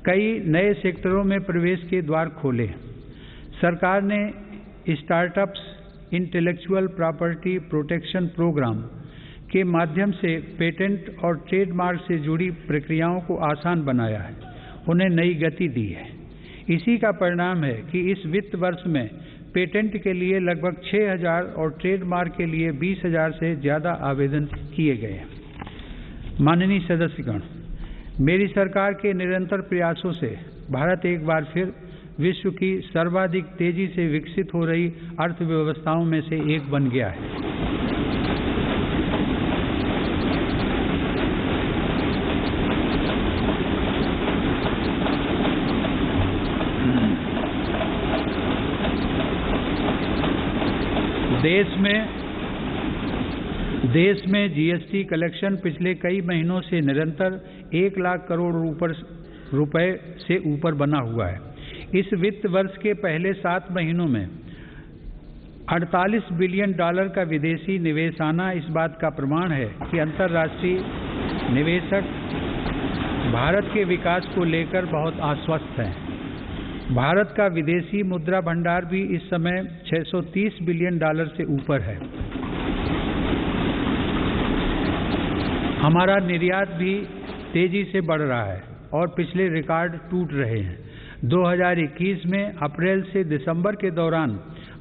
कई नए सेक्टरों में प्रवेश के द्वार खोले। सरकार ने startups intellectual property protection programme के माध्यम से पेटेंट और ट्रेडमार्क से जुड़ी प्रक्रियाओं को आसान बनाया है, उन्हें नई गति दी है। इसी का परिणाम है कि इस वित्त वर्ष में पेटेंट के लिए लगभग 6,000 और ट्रेडमार्क के लिए 20,000 से ज़्यादा आवेदन किए गए। माननीय सदस्यगण, मेरी सरकार के निरंतर प्रयासों से भारत एक बार फिर विश्व की सर्वाधिक तेजी से विकसित हो रही अर्थव्यवस्थाओं में से एक बन गया है। देश में जीएसटी कलेक्शन पिछले कई महीनों से निरंतर 1 लाख करोड़ रुपए से ऊपर बना हुआ है। इस वित्त वर्ष के पहले 7 महीनों में $48 बिलियन का विदेशी निवेश आना इस बात का प्रमाण है कि अंतर्राष्ट्रीय निवेशक भारत के विकास को लेकर बहुत आश्वस्त हैं। भारत का विदेशी मुद्रा भंडार भी इस समय $630 बिलियन से ऊपर है। हमारा निर्यात भी तेजी से बढ़ रहा है और पिछले रिकॉर्ड टूट रहे हैं। 2021 में अप्रैल से दिसंबर के दौरान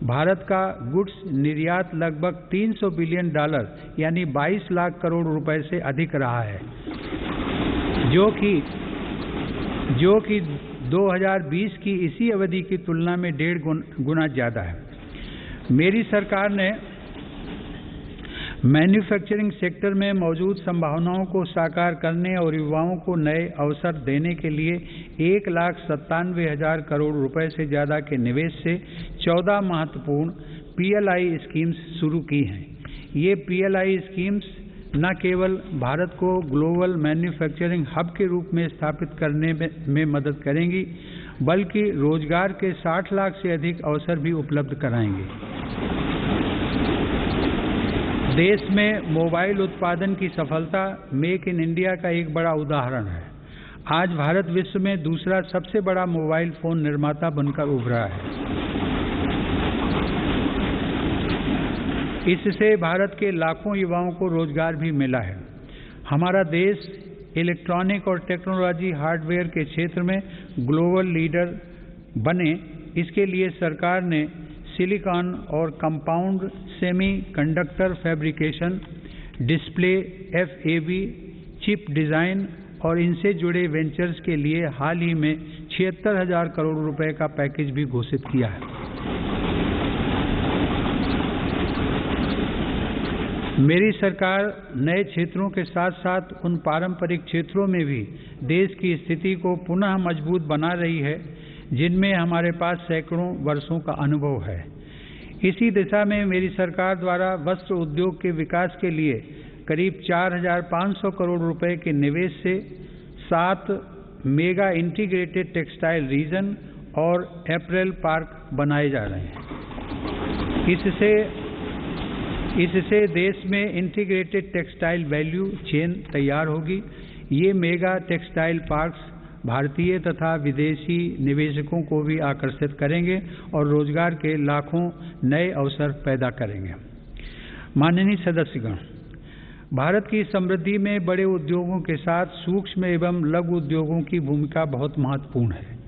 भारत का गुड्स निर्यात लगभग $300 बिलियन यानी 22 लाख करोड़ रुपए से अधिक रहा है, जो कि 2020 की इसी अवधि की तुलना में 1.5 गुना ज़्यादा है। मेरी सरकार ने मैन्युफैक्चरिंग सेक्टर में मौजूद संभावनाओं को साकार करने और युवाओं को नए अवसर देने के लिए 1,97,000 करोड़ रुपए से ज़्यादा के निवेश से 14 महत्वपूर्ण PLI स्कीम्स शुरू की हैं। ये PLI स्कीम्स न केवल भारत को ग्लोबल मैन्युफैक्चरिंग हब के रूप में स्थापित करने में मदद करेंगी, बल्कि रोजगार के 60 लाख से अधिक अवसर भी उपलब्ध कराएंगे। देश में मोबाइल उत्पादन की सफलता मेक इन इंडिया का एक बड़ा उदाहरण है। आज भारत विश्व में दूसरा सबसे बड़ा मोबाइल फोन निर्माता बनकर उभरा है। इससे भारत के लाखों युवाओं को रोजगार भी मिला है। हमारा देश इलेक्ट्रॉनिक और टेक्नोलॉजी हार्डवेयर के क्षेत्र में ग्लोबल लीडर बने, इसके लिए सरकार ने सिलिकॉन और compound semiconductor fabrication, display, FAB, chip design और इनसे जुड़े वेंचर्स के लिए हाल ही में 76,000 करोड़ रुपए का पैकेज भी घोषित किया है। मेरी सरकार नए क्षेत्रों के साथ साथ उन पारंपरिक क्षेत्रों में भी देश की स्थिति को पुनः मजबूत बना रही है जिनमें हमारे पास सैकड़ों वर्षों का अनुभव है। इसी दिशा में मेरी सरकार द्वारा वस्त्र उद्योग के विकास के लिए करीब 4,500 करोड़ रुपए के निवेश से 7 मेगा इंटीग्रेटेड टेक्सटाइल रीजन और अपैरल पार्क बनाए जा रहे हैं। इससे देश में इंटीग्रेटेड टेक्सटाइल वैल्यू चेन तैयार होगी। ये मेगा टेक्सटाइल पार्क्स भारतीय तथा विदेशी निवेशकों को भी आकर्षित करेंगे और रोजगार के लाखों नए अवसर पैदा करेंगे। माननीय सदस्यगण, भारत की समृद्धि में बड़े उद्योगों के साथ सूक्ष्म एवं लघु उद्योगों की भूमिका बहुत महत्वपूर्ण है।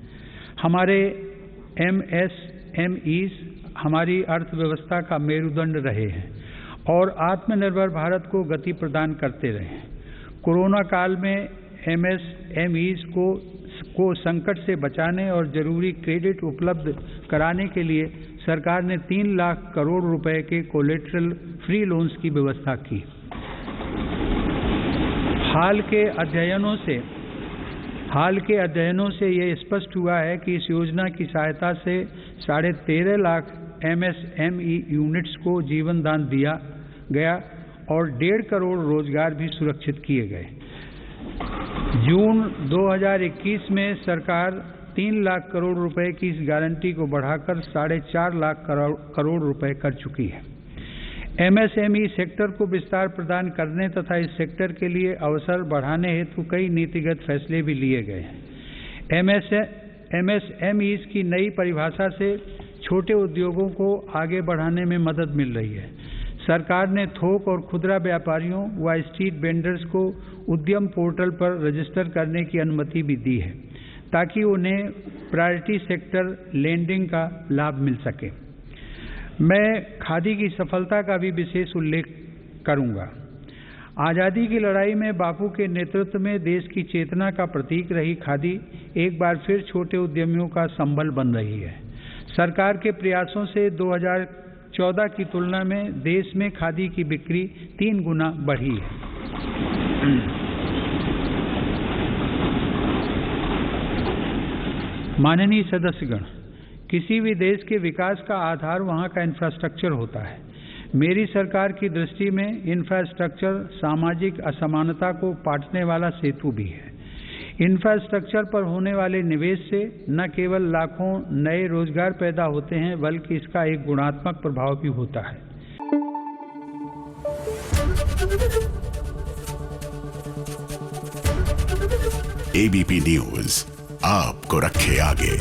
हमारे MSMEs हमारी अर्थव्यवस्था का मेरुदंड रहे हैं और आत्मनिर्भर भारत को गति प्रदान करते रहे हैं। कोरोना काल में MSMEs को संकट से बचाने और जरूरी क्रेडिट उपलब्ध कराने के लिए सरकार ने 3 लाख करोड़ रुपए के कोलेटरल फ्री लोन्स की व्यवस्था की। हाल के अध्ययनों से यह स्पष्ट हुआ है कि इस योजना की सहायता से 13.5 लाख MSME यूनिट्स को जीवन दान दिया गया और 1.5 करोड़ रोजगार भी सुरक्षित किए गए। जून 2021 में सरकार 3 लाख करोड़ रुपए की इस गारंटी को बढ़ाकर 4.5 लाख करोड़ रुपए कर चुकी है। MSME सेक्टर को विस्तार प्रदान करने तथा इस सेक्टर के लिए अवसर बढ़ाने हेतु कई नीतिगत फैसले भी लिए गए हैं। MSMEs की नई परिभाषा से छोटे उद्योगों को आगे बढ़ाने में मदद मिल रही है। सरकार ने थोक और खुदरा व्यापारियों व स्ट्रीट वेंडर्स को उद्यम पोर्टल पर रजिस्टर करने की अनुमति भी दी है, ताकि उन्हें प्रायोरिटी सेक्टर लेंडिंग का लाभ मिल सके। मैं खादी की सफलता का भी विशेष उल्लेख करूंगा। आज़ादी की लड़ाई में बापू के नेतृत्व में देश की चेतना का प्रतीक रही खादी एक बार फिर छोटे उद्यमियों का संबल बन रही है। सरकार के प्रयासों से 2014 की तुलना में देश में खादी की बिक्री 3 गुना बढ़ी है। माननीय सदस्यगण, किसी भी देश के विकास का आधार वहाँ का इंफ्रास्ट्रक्चर होता है। मेरी सरकार की दृष्टि में इंफ्रास्ट्रक्चर सामाजिक असमानता को पाटने वाला सेतु भी है। इंफ्रास्ट्रक्चर पर होने वाले निवेश से न केवल लाखों नए रोजगार पैदा होते हैं, बल्कि इसका एक गुणात्मक प्रभाव भी होता है। ABP न्यूज़ आपको रखे आगे।